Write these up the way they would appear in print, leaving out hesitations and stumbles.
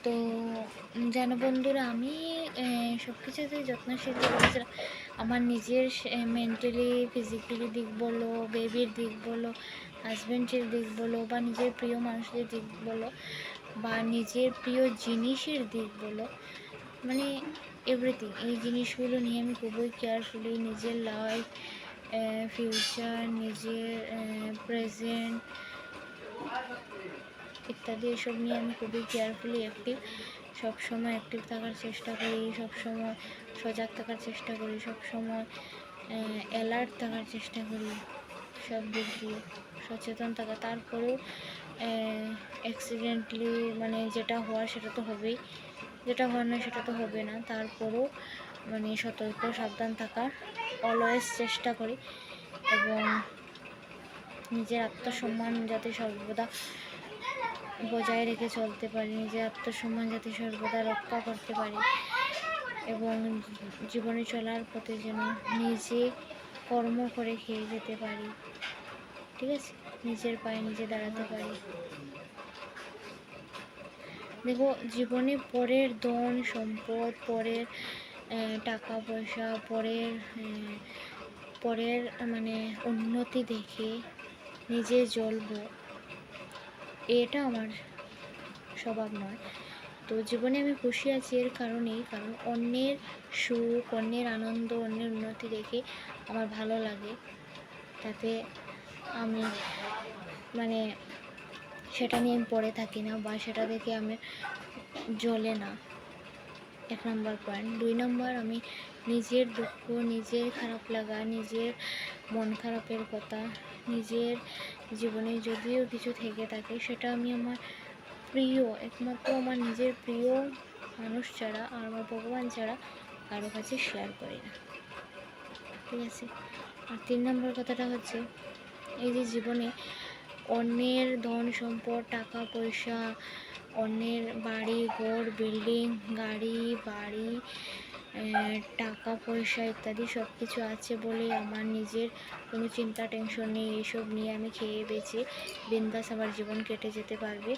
তো জানো বন্ধুরা, আমি সব কিছুতেই যত্নশীল করেছিলাম। আমার নিজের মেন্টালি ফিজিক্যালি দিক বলো, বেবির দিক বলো, হাজব্যান্ডের দিক বলো, বা নিজের প্রিয় মানুষদের দিক বলো, বা নিজের প্রিয় জিনিসের দিক বলো, মানে এভরিথিং। এই জিনিসগুলো নিয়ে আমি খুবই কেয়ারফুলি নিজের লাইফ, ফিউচার, নিজের প্রেজেন্ট ইত্যাদি এসব নিয়ে আমি খুবই কেয়ারফুলি অ্যাক্টিভ। সবসময় অ্যাক্টিভ থাকার চেষ্টা করি, সবসময় সজাগ থাকার চেষ্টা করি, সবসময় অ্যালার্ট থাকার চেষ্টা করি, সব দিক দিয়ে সচেতন থাকা। তারপরেও অ্যাক্সিডেন্টলি মানে যেটা হওয়ার সেটা তো হবেই, যেটা হওয়ার না সেটা তো হবে না। তারপরেও মানে সতর্ক সাবধান থাকার অলওয়েজ চেষ্টা করি, এবং নিজের আত্মসম্মান যাতে সর্বদা বজায় রেখে চলতে পারি, নিজের আত্মসম্মান যাতে সর্বদা রক্ষা করতে পারি, এবং জীবনে চলার পথে যেন নিজে কর্ম করে খেয়ে যেতে পারি, ঠিক আছে, নিজের পায়ে নিজে দাঁড়াতে পারি। দেখো, জীবনে পরের ধন সম্পদ, পরের টাকা পয়সা, পরের মানে উন্নতি দেখে নিজে জ্বলবো, এটা আমার স্বভাব নয়। তো জীবনে আমি খুশি আছি এর কারণেই, কারণ অন্যের সুখ, অন্যের আনন্দ, অন্যের উন্নতি দেখে আমার ভালো লাগে। তাতে আমি মানে সেটা নিয়ে আমি পড়ে থাকি না, বা সেটা দেখে আমি জ্বলে না। 1 নম্বর পয়েন্ট। 2 নম্বর, আমি নিজের দুঃখ, নিজের খারাপ লাগা, নিজের মন খারাপের কথা, নিজের জীবনে যদিও কিছু থেকে থাকে, সেটা আমি আমার প্রিয়, একমাত্র আমার নিজের প্রিয় মানুষ ছাড়া আর আমার ভগবান ছাড়া কারো কাছে শেয়ার করি না, ঠিক আছে। আর 3 নম্বর কথাটা হচ্ছে, এই যে জীবনে অন্যের ধন সম্পদ, টাকা পয়সা, অন্যের বাড়ি ঘর, বিল্ডিং, গাড়ি বাড়ি, টাকা পয়সা ইত্যাদি সব কিছু আছে বলে আমার নিজের কোনো চিন্তা টেনশন নেই। এইসব নিয়ে আমি খেয়ে বেঁচে বিন্দাস আমার জীবন কেটে যেতে পারবে।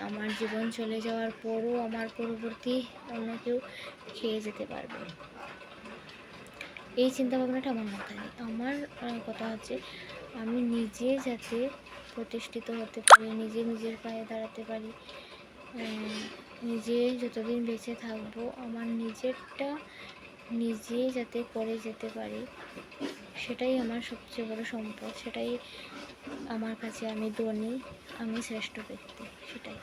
আমার জীবন চলে যাওয়ার পরও আমার পরবর্তী অন্য কেউ খেয়ে যেতে পারবে, এই চিন্তাভাবনাটা আমার মাথায় নেই। আমার কথা হচ্ছে, আমি নিজে যাতে প্রতিষ্ঠিত হতে পারি, নিজে নিজের পায়ে দাঁড়াতে পারি, নিজে যতদিন বেঁচে থাকবো আমার নিজেরটা নিজে যাতে করে যেতে পারি, সেটাই আমার সবচেয়ে বড় সম্পদ, সেটাই আমার কাছে আমি ধনী, আমি শ্রেষ্ঠ ব্যক্তি, সেটাই।